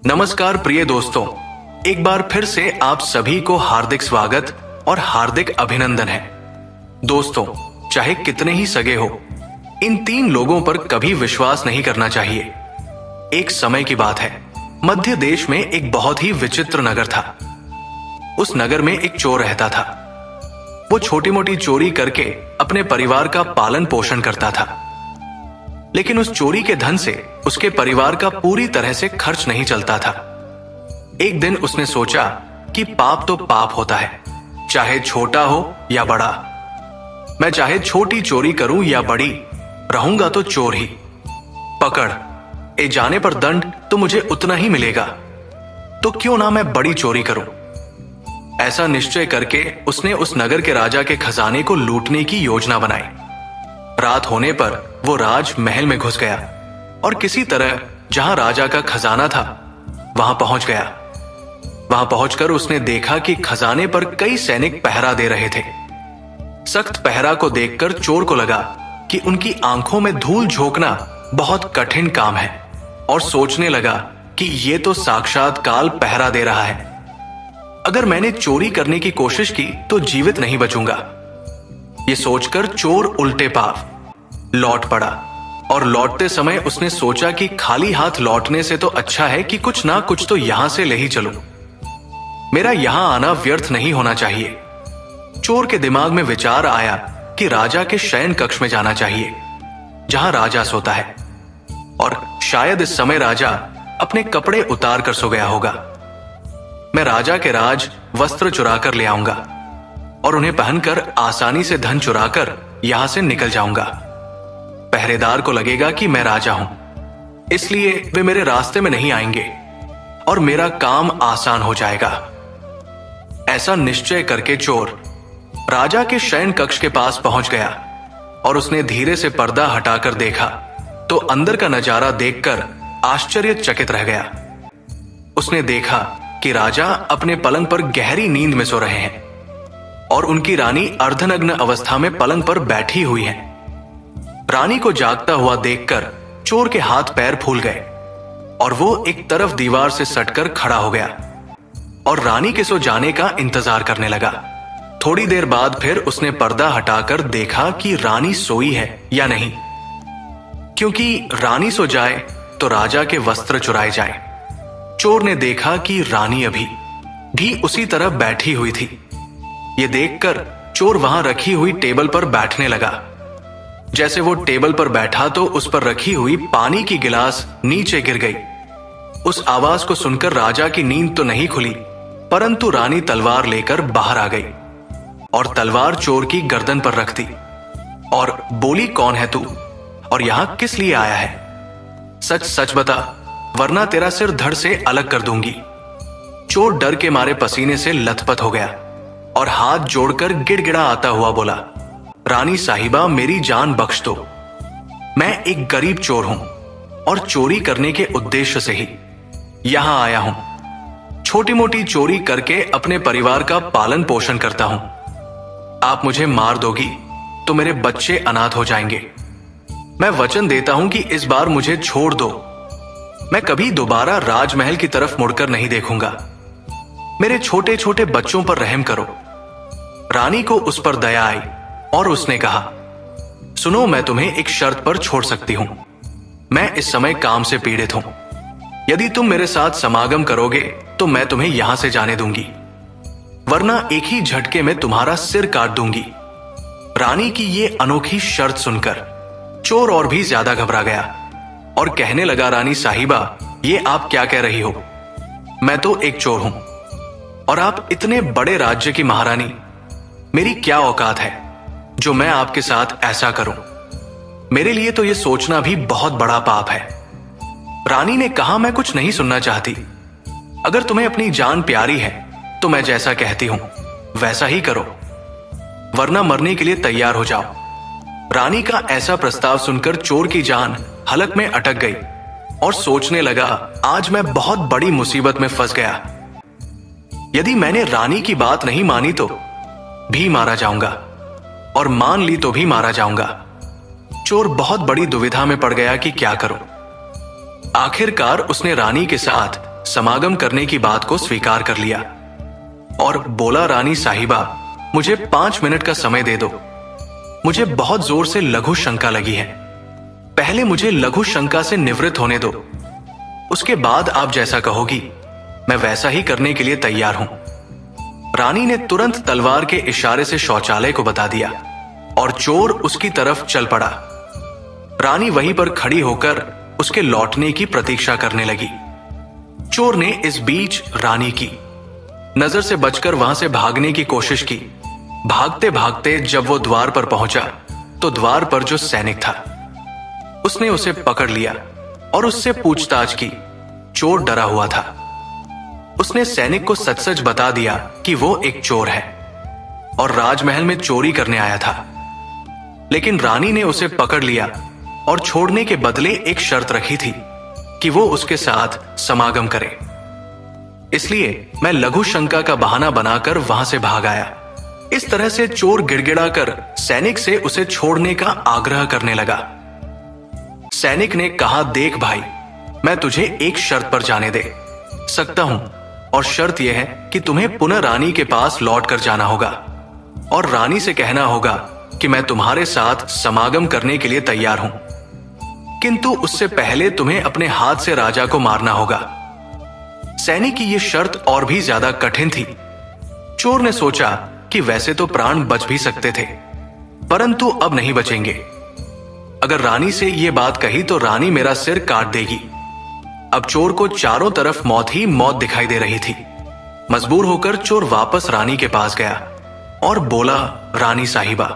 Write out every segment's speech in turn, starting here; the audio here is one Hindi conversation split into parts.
नमस्कार प्रिय दोस्तों, एक बार फिर से आप सभी को हार्दिक स्वागत और हार्दिक अभिनंदन है। दोस्तों, चाहे कितने ही सगे हो, इन तीन लोगों पर कभी विश्वास नहीं करना चाहिए। एक समय की बात है, मध्य देश में एक बहुत ही विचित्र नगर था। उस नगर में एक चोर रहता था। वो छोटी मोटी चोरी करके अपने परिवार का पालन पोषण करता था, लेकिन उस चोरी के धन से उसके परिवार का पूरी तरह से खर्च नहीं चलता था। एक दिन उसने सोचा कि पाप तो पाप होता है, चाहे छोटा हो या बड़ा। मैं चाहे छोटी चोरी करूं या बड़ी, रहूंगा तो चोर ही। पकड़ ए जाने पर दंड तो मुझे उतना ही मिलेगा, तो क्यों ना मैं बड़ी चोरी करूं। ऐसा निश्चय करके उसने उस नगर के राजा के खजाने को लूटने की योजना बनाई। रात होने पर वो राज महल में घुस गया और किसी तरह जहां राजा का खजाना था वहां पहुंच गया। वहां पहुंचकर उसने देखा कि खजाने पर कई सैनिक पहरा दे रहे थे। सख्त पहरा को देखकर चोर को लगा कि उनकी आंखों में धूल झोंकना बहुत कठिन काम है और सोचने लगा कि ये तो साक्षात काल पहरा दे रहा है। अगर मैंने चोरी करने की कोशिश की तो जीवित नहीं बचूंगा। ये सोचकर चोर उल्टे पांव लौट पड़ा और लौटते समय उसने सोचा कि खाली हाथ लौटने से तो अच्छा है कि कुछ ना कुछ तो यहां से ले ही चलूं। मेरा यहां आना व्यर्थ नहीं होना चाहिए। चोर के दिमाग में विचार आया कि राजा के शयन कक्ष में जाना चाहिए, जहां राजा सोता है, और शायद इस समय राजा अपने कपड़े उतार कर सो गया होगा। मैं राजा के राज वस्त्र चुरा कर ले आऊंगा और उन्हें पहनकर आसानी से धन चुराकर यहां से निकल जाऊंगा। पहरेदार को लगेगा कि मैं राजा हूं, इसलिए वे मेरे रास्ते में नहीं आएंगे और मेरा काम आसान हो जाएगा। ऐसा निश्चय करके चोर राजा के शयन कक्ष के पास पहुंच गया और उसने धीरे से पर्दा हटाकर देखा तो अंदर का नजारा देखकर आश्चर्यचकित रह गया। उसने देखा कि राजा अपने पलंग पर गहरी नींद में सो रहे हैं और उनकी रानी अर्धनग्न अवस्था में पलंग पर बैठी हुई है। रानी को जागता हुआ देखकर चोर के हाथ पैर फूल गए और वो एक तरफ दीवार से सटकर खड़ा हो गया और रानी के सो जाने का इंतजार करने लगा। थोड़ी देर बाद फिर उसने पर्दा हटाकर देखा कि रानी सोई है या नहीं, क्योंकि रानी सो जाए तो राजा के वस्त्र चुराए जाए। चोर ने देखा कि रानी अभी भी उसी तरह बैठी हुई थी। ये देखकर चोर वहां रखी हुई टेबल पर बैठने लगा। जैसे वो टेबल पर बैठा तो उस पर रखी हुई पानी की गिलास नीचे गिर गई। उस आवाज को सुनकर राजा की नींद तो नहीं खुली, परंतु रानी तलवार लेकर बाहर आ गई और तलवार चोर की गर्दन पर रख दी और बोली, कौन है तू और यहां किस लिए आया है? सच सच बता, वरना तेरा सिर धड़ से अलग कर दूंगी। चोर डर के मारे पसीने से लथपथ हो गया और हाथ जोड़कर गिड़गिड़ा आता हुआ बोला, रानी साहिबा, मेरी जान बख्श दो। मैं एक गरीब चोर हूं और चोरी करने के उद्देश्य से ही यहां आया हूं। छोटी मोटी चोरी करके अपने परिवार का पालन पोषण करता हूं। आप मुझे मार दोगी तो मेरे बच्चे अनाथ हो जाएंगे। मैं वचन देता हूं कि इस बार मुझे छोड़ दो। मैं कभी दोबारा राजमहल की तरफ मुड़कर नहीं देखूंगा। मेरे छोटे छोटे बच्चों पर रहम करो। रानी को उस पर दया आई और उसने कहा, सुनो, मैं तुम्हें एक शर्त पर छोड़ सकती हूं। मैं इस समय काम से पीड़ित हूं। यदि तुम मेरे साथ समागम करोगे तो मैं तुम्हें यहां से जाने दूंगी, वरना एक ही झटके में तुम्हारा सिर काट दूंगी। रानी की ये अनोखी शर्त सुनकर चोर और भी ज्यादा घबरा गया और कहने लगा, रानी साहिबा, ये आप क्या कह रही हो? मैं तो एक चोर हूं और आप इतने बड़े राज्य की महारानी। मेरी क्या औकात है जो मैं आपके साथ ऐसा करूं? मेरे लिए तो यह सोचना भी बहुत बड़ा पाप है। रानी ने कहा, मैं कुछ नहीं सुनना चाहती। अगर तुम्हें अपनी जान प्यारी है तो मैं जैसा कहती हूं वैसा ही करो, वरना मरने के लिए तैयार हो जाओ। रानी का ऐसा प्रस्ताव सुनकर चोर की जान हलक में अटक गई और सोचने लगा, आज मैं बहुत बड़ी मुसीबत में फंस गया। यदि मैंने रानी की बात नहीं मानी तो भी मारा जाऊंगा और मान ली तो भी मारा जाऊंगा। चोर बहुत बड़ी दुविधा में पड़ गया कि क्या करूं। आखिरकार उसने रानी के साथ समागम करने की बात को स्वीकार कर लिया और बोला, रानी साहिबा, मुझे 5 मिनट का समय दे दो। मुझे बहुत जोर से लघु शंका लगी है। पहले मुझे लघु शंका से निवृत्त होने दो, उसके बाद आप जैसा कहोगी मैं वैसा ही करने के लिए तैयार हूं। रानी ने तुरंत तलवार के इशारे से शौचालय को बता दिया और चोर उसकी तरफ चल पड़ा। रानी वहीं पर खड़ी होकर उसके लौटने की प्रतीक्षा करने लगी। चोर ने इस बीच रानी की नजर से बचकर वहां से भागने की कोशिश की। भागते भागते जब वो द्वार पर पहुंचा तो द्वार पर जो सैनिक था उसने उसे पकड़ लिया और उससे पूछताछ की। चोर डरा हुआ था। उसने सैनिक को सच सच बता दिया कि वो एक चोर है और राजमहल में चोरी करने आया था। लेकिन रानी ने उसे पकड़ लिया और छोड़ने के बदले एक शर्त रखी थी कि वो उसके साथ समागम करे। इसलिए मैं लघु शंका का बहाना बनाकर वहां से भाग आया। इस तरह से चोर गिड़गिड़ाकर सैनिक से उसे छोड़ने का आग्रह करने लगा। सैनिक ने कहा, देख भाई, मैं तुझे एक शर्त पर जाने दे सकता हूं और शर्त यह है कि तुम्हें पुनः रानी के पास लौट कर जाना होगा और रानी से कहना होगा कि मैं तुम्हारे साथ समागम करने के लिए तैयार हूं, किंतु उससे पहले तुम्हें अपने हाथ से राजा को मारना होगा। सैनिक की यह शर्त और भी ज्यादा कठिन थी। चोर ने सोचा कि वैसे तो प्राण बच भी सकते थे, परंतु अब नहीं बचेंगे। अगर रानी से यह बात कही तो रानी मेरा सिर काट देगी। अब चोर को चारों तरफ मौत ही मौत दिखाई दे रही थी। मजबूर होकर चोर वापस रानी के पास गया और बोला, रानी साहिबा,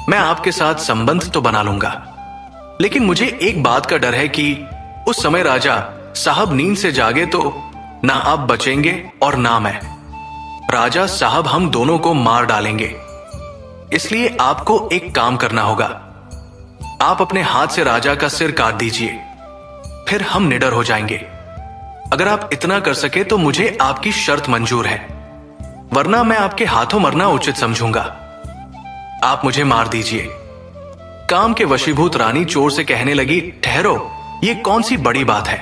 मैं आपके साथ संबंध तो बना लूंगा, लेकिन मुझे एक बात का डर है कि उस समय राजा साहब नींद से जागे तो ना आप बचेंगे और ना मैं। राजा साहब हम दोनों को मार डालेंगे। इसलिए आपको एक काम करना होगा। आप अपने हाथ से राजा का सिर काट दीजिए, फिर हम निडर हो जाएंगे। अगर आप इतना कर सके तो मुझे आपकी शर्त मंजूर है, वरना मैं आपके हाथों मरना उचित समझूंगा। आप मुझे मार दीजिए। काम के वशीभूत रानी चोर से कहने लगी, ठहरो, ये कौन सी बड़ी बात है,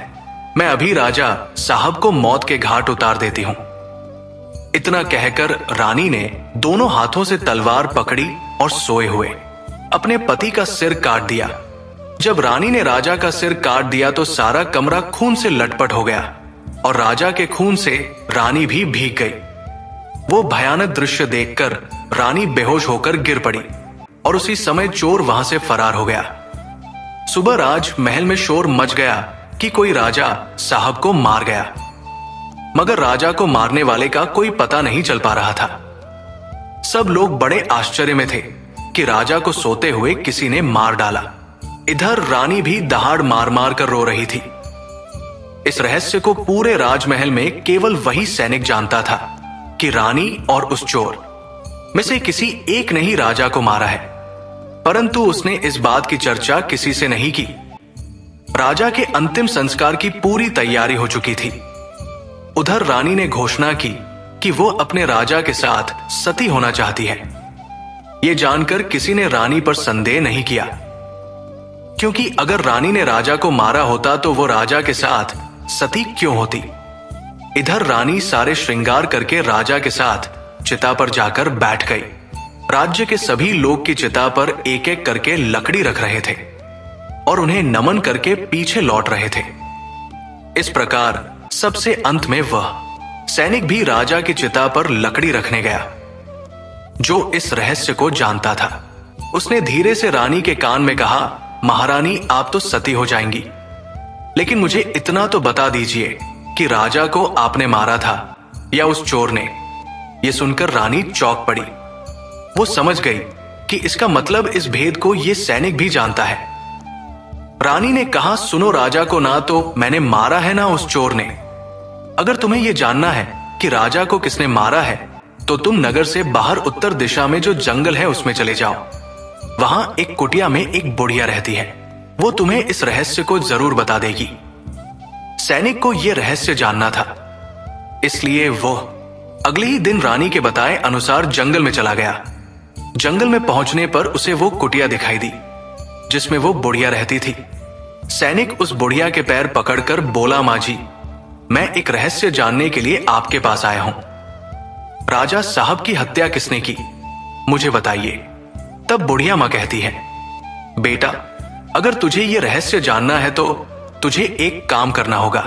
मैं अभी राजा साहब को मौत के घाट उतार देती हूं। इतना कहकर रानी ने दोनों हाथों से तलवार पकड़ी और सोए हुए अपने पति का सिर काट दिया। जब रानी ने राजा का सिर काट दिया तो सारा कमरा खून से लटपट हो गया और राजा के खून से रानी भी भीग गई। वो भयानक दृश्य देखकर रानी बेहोश होकर गिर पड़ी और उसी समय चोर वहां से फरार हो गया। सुबह राज महल में शोर मच गया कि कोई राजा साहब को मार गया, मगर राजा को मारने वाले का कोई पता नहीं चल पा रहा था। सब लोग बड़े आश्चर्य में थे कि राजा को सोते हुए किसी ने मार डाला। इधर रानी भी दहाड़ मार मार कर रो रही थी। इस रहस्य को पूरे राजमहल में केवल वही सैनिक जानता था कि रानी और उस चोर में से किसी एक ने ही राजा को मारा है, परंतु उसने इस बात की चर्चा किसी से नहीं की। राजा के अंतिम संस्कार की पूरी तैयारी हो चुकी थी। उधर रानी ने घोषणा की कि वो अपने राजा के साथ सती होना चाहती है। यह जानकर किसी ने रानी पर संदेह नहीं किया, क्योंकि अगर रानी ने राजा को मारा होता तो वो राजा के साथ सती क्यों होती। इधर रानी सारे श्रृंगार करके राजा के साथ चिता पर जाकर बैठ गई। राज्य के सभी लोग की चिता पर एक एक करके लकड़ी रख रहे थे और उन्हें नमन करके पीछे लौट रहे थे। इस प्रकार सबसे अंत में वह सैनिक भी राजा की चिता पर लकड़ी रखने गया, जो इस रहस्य को जानता था। उसने धीरे से रानी के कान में कहा, महारानी, आप तो सती हो जाएंगी, लेकिन मुझे इतना तो बता दीजिए कि राजा को आपने मारा था या उस चोर ने। यह सुनकर रानी चौंक पड़ी। वो समझ गई कि इसका मतलब इस भेद को यह सैनिक भी जानता है। रानी ने कहा, सुनो, राजा को ना तो मैंने मारा है ना उस चोर ने। अगर तुम्हें यह जानना है कि राजा को किसने मारा है तो तुम नगर से बाहर उत्तर दिशा में जो जंगल है उसमें चले जाओ। वहां एक कुटिया में एक बुढ़िया रहती है, वो तुम्हें इस रहस्य को जरूर बता देगी। सैनिक को यह रहस्य जानना था, इसलिए वो अगले ही दिन रानी के बताए अनुसार जंगल में चला गया। जंगल में पहुंचने पर उसे वो कुटिया दिखाई दी जिसमें वो बुढ़िया रहती थी। सैनिक उस बुढ़िया के पैर पकड़कर बोला, माँ जी, मैं एक रहस्य जानने के लिए आपके पास आया हूं। राजा साहब की हत्या किसने की, मुझे बताइए। तब बुढ़िया मां कहती है, बेटा, अगर तुझे यह रहस्य जानना है तो तुझे एक काम करना होगा।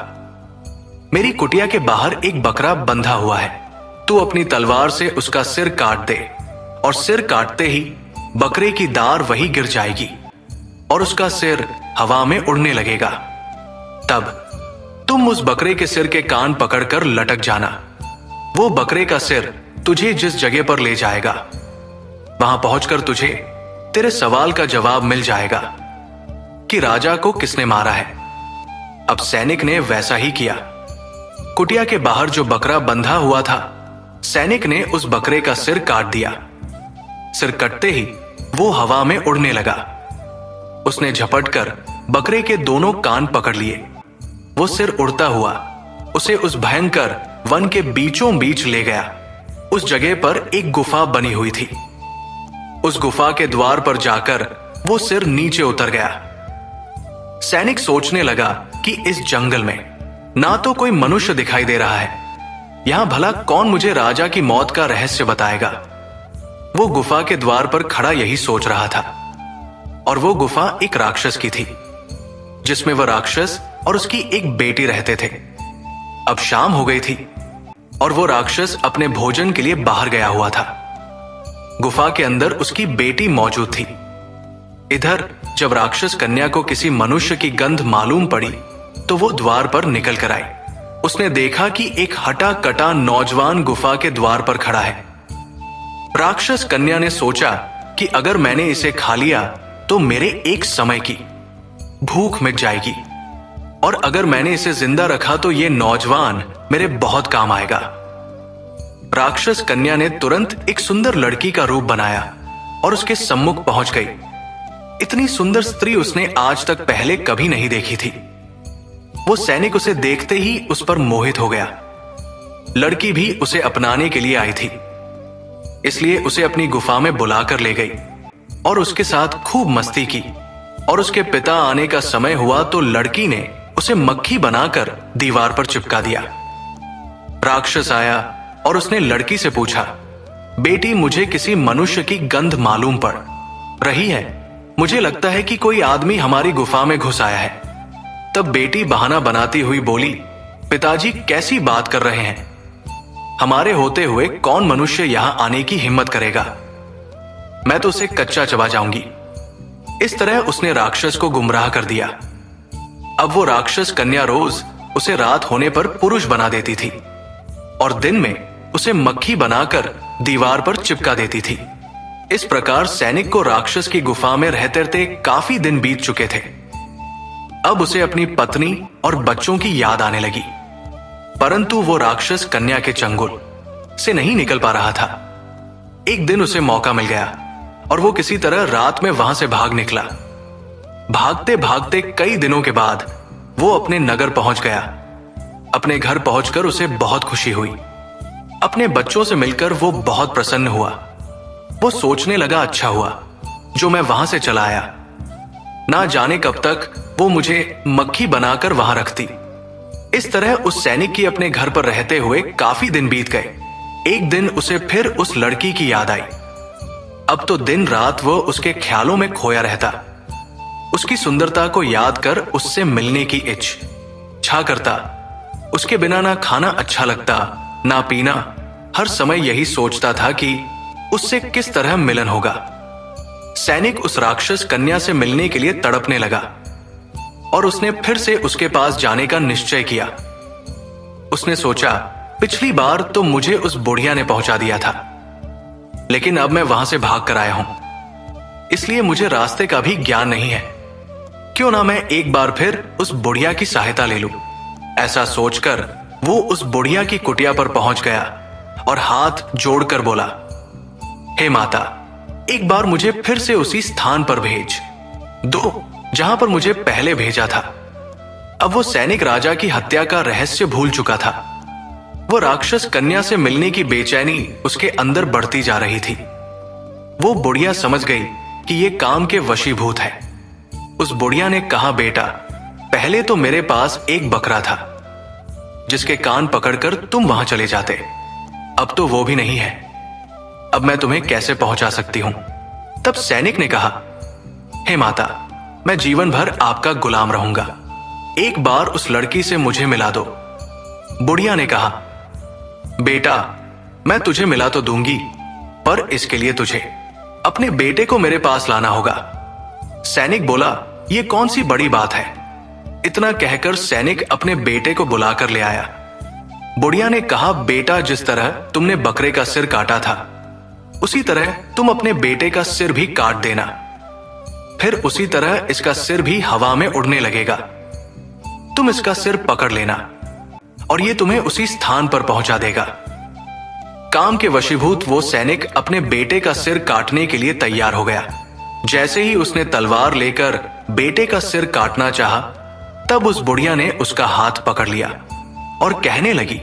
मेरी कुटिया के बाहर एक बकरा बंधा हुआ है। तू अपनी तलवार से उसका सिर काट दे और सिर काटते ही बकरे की दार वही गिर जाएगी और उसका सिर हवा में उड़ने लगेगा। तब तुम उस बकरे के सिर के कान पकड़कर लटक जाना। वो बकरे का सिर तुझे जिस जगह पर ले जाएगा, वहां पहुंचकर तुझे तेरे सवाल का जवाब मिल जाएगा कि राजा को किसने मारा है। अब सैनिक ने वैसा ही किया। कुटिया के बाहर जो बकरा बंधा हुआ था, सैनिक ने उस बकरे का सिर काट दिया। सिर कटते ही वो हवा में उड़ने लगा। उसने झपटकर बकरे के दोनों कान पकड़ लिए। वो सिर उड़ता हुआ उसे उस भयंकर वन के बीचों बीच ले गया। उस जगह पर एक गुफा बनी हुई थी। उस गुफा के द्वार पर जाकर वो सिर नीचे उतर गया। सैनिक सोचने लगा कि इस जंगल में ना तो कोई मनुष्य दिखाई दे रहा है, यहां भला कौन मुझे राजा की मौत का रहस्य बताएगा। वो गुफा के द्वार पर खड़ा यही सोच रहा था और वो गुफा एक राक्षस की थी, जिसमें वह राक्षस और उसकी एक बेटी रहते थे। अब शाम हो गई थी और वो राक्षस अपने भोजन के लिए बाहर गया हुआ था। गुफा के अंदर उसकी बेटी मौजूद थी। इधर जब राक्षस कन्या को किसी मनुष्य की गंध मालूम पड़ी तो वो द्वार पर निकल कर आई। उसने देखा कि एक हटा कटा नौजवान गुफा के द्वार पर खड़ा है। राक्षस कन्या ने सोचा कि अगर मैंने इसे खा लिया तो मेरे एक समय की भूख मिट जाएगी, और अगर मैंने इसे जिंदा रखा तो ये नौजवान मेरे बहुत काम आएगा। राक्षस कन्या ने तुरंत एक सुंदर लड़की का रूप बनाया और उसके सम्मुख पहुंच गई। इतनी सुंदर स्त्री उसने आज तक पहले कभी नहीं देखी थी। वो सैनिक उसे देखते ही उस पर मोहित हो गया। लड़की भी उसे अपनाने के लिए आई थी, इसलिए उसे अपनी गुफा में बुलाकर ले गई और उसके साथ खूब मस्ती की। और उसके पिता आने का समय हुआ तो लड़की ने उसे मक्खी बनाकर दीवार पर चिपका दिया। राक्षस आया और उसने लड़की से पूछा, बेटी, मुझे किसी मनुष्य की गंध मालूम पड़ रही है। मुझे लगता है कि कोई आदमी हमारी गुफा में घुस आया है। तब बेटी बहाना बनाती हुई बोली, पिताजी कैसी बात कर रहे हैं? हमारे होते हुए कौन मनुष्य यहां आने की हिम्मत करेगा? मैं तो उसे कच्चा चबा जाऊंगी। इस तरह उसने राक्षस को गुमराह कर दिया। अब वो राक्षस कन्या रोज उसे रात होने पर पुरुष बना देती थी और दिन में उसे मक्खी बनाकर दीवार पर चिपका देती थी। इस प्रकार सैनिक को राक्षस की गुफा में रहते रहते काफी दिन बीत चुके थे। अब उसे अपनी पत्नी और बच्चों की याद आने लगी, परंतु वो राक्षस कन्या के चंगुल से नहीं निकल पा रहा था। एक दिन उसे मौका मिल गया और वो किसी तरह रात में वहां से भाग निकला। भागते भागते कई दिनों के बाद वो अपने नगर पहुंच गया। अपने घर पहुंचकर उसे बहुत खुशी हुई। अपने बच्चों से मिलकर वो बहुत प्रसन्न हुआ। वो सोचने लगा, अच्छा हुआ जो मैं वहां से चला आया। ना जाने कब तक वो मुझे मक्खी बनाकर वहां रखती। इस तरह उस सैनिक की अपने घर पर रहते हुए काफी दिन बीत गए। एक दिन उसे फिर उस लड़की की याद आई। अब तो दिन रात वो उसके ख्यालों में खोया रहता। उसकी सुंदरता को याद कर उससे मिलने की इच्छा करता। उसके बिना ना खाना अच्छा लगता, ना पीना। हर समय यही सोचता था कि उससे किस तरह मिलन होगा। सैनिक उस राक्षस कन्या से मिलने के लिए तड़पने लगा और उसने फिर से उसके पास जाने का निश्चय किया। उसने सोचा, पिछली बार तो मुझे उस बुढ़िया ने पहुंचा दिया था, लेकिन अब मैं वहां से भाग कर आया हूं, इसलिए मुझे रास्ते का भी ज्ञान नहीं है। क्यों ना मैं एक बार फिर उस बुढ़िया की सहायता ले लूं। ऐसा सोचकर वो उस बुढ़िया की कुटिया पर पहुंच गया और हाथ जोड़कर बोला, हे माता, एक बार मुझे फिर से उसी स्थान पर भेज दो जहां पर मुझे पहले भेजा था। अब वो सैनिक राजा की हत्या का रहस्य भूल चुका था। वो राक्षस कन्या से मिलने की बेचैनी उसके अंदर बढ़ती जा रही थी। वो बुढ़िया समझ गई कि ये काम के वशीभूत है। उस बुढ़िया ने कहा, बेटा, पहले तो मेरे पास एक बकरा था जिसके कान पकड़कर तुम वहां चले जाते। अब तो वो भी नहीं है। अब मैं तुम्हें कैसे पहुंचा सकती हूं? तब सैनिक ने कहा, हे माता, मैं जीवन भर आपका गुलाम रहूंगा। एक बार उस लड़की से मुझे मिला दो। बुढ़िया ने कहा, बेटा, मैं तुझे मिला तो दूंगी, पर इसके लिए तुझे अपने बेटे को मेरे पास लाना होगा। सैनिक बोला, यह कौन सी बड़ी बात है? इतना कहकर सैनिक अपने बेटे को बुलाकर ले आया। बुढ़िया ने कहा, बेटा, जिस तरह तुमने बकरे का सिर काटा था, उसी तरह तुम अपने बेटे का सिर भी काट देना। फिर उसी तरह इसका सिर भी हवा में उड़ने लगेगा। तुम इसका सिर पकड़ लेना और यह तुम्हें उसी स्थान पर पहुंचा देगा। काम के वशीभूत वो सैनिक अपने बेटे का सिर काटने के लिए तैयार हो गया। जैसे ही उसने तलवार लेकर बेटे का सिर काटना चाहा, तब उस बुढ़िया ने उसका हाथ पकड़ लिया और कहने लगी,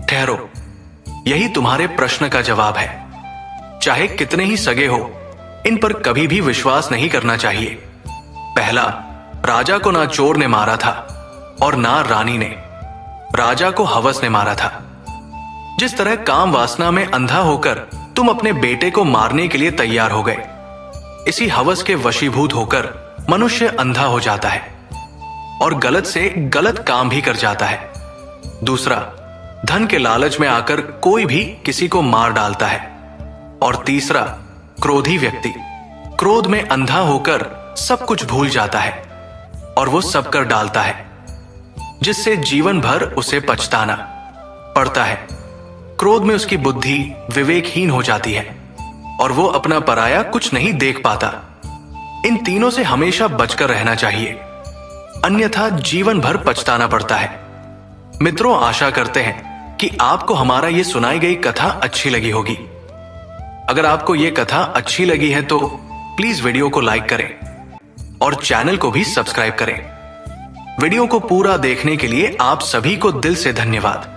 ठहरो, यही तुम्हारे प्रश्न का जवाब है। चाहे कितने ही सगे हो, इन पर कभी भी विश्वास नहीं करना चाहिए। पहला, राजा को ना चोर ने मारा था और ना रानी ने, राजा को हवस ने मारा था। जिस तरह काम वासना में अंधा होकर तुम अपने बेटे को मारने के लिए तैयार हो गए, इसी हवस के वशीभूत होकर मनुष्य अंधा हो जाता है और गलत से गलत काम भी कर जाता है। दूसरा, धन के लालच में आकर कोई भी किसी को मार डालता है। और तीसरा, क्रोधी व्यक्ति क्रोध में अंधा होकर सब कुछ भूल जाता है और वो सब कर डालता है, जिससे जीवन भर उसे पछताना पड़ता है। क्रोध में उसकी बुद्धि विवेकहीन हो जाती है और वो अपना पराया कुछ नहीं देख पाता। इन तीनों से हमेशा बचकर रहना चाहिए, अन्यथा जीवन भर पछताना पड़ता है। मित्रों, आशा करते हैं कि आपको हमारा ये सुनाई गई कथा अच्छी लगी होगी। अगर आपको ये कथा अच्छी लगी है तो प्लीज वीडियो को लाइक करें और चैनल को भी सब्सक्राइब करें। वीडियो को पूरा देखने के लिए आप सभी को दिल से धन्यवाद।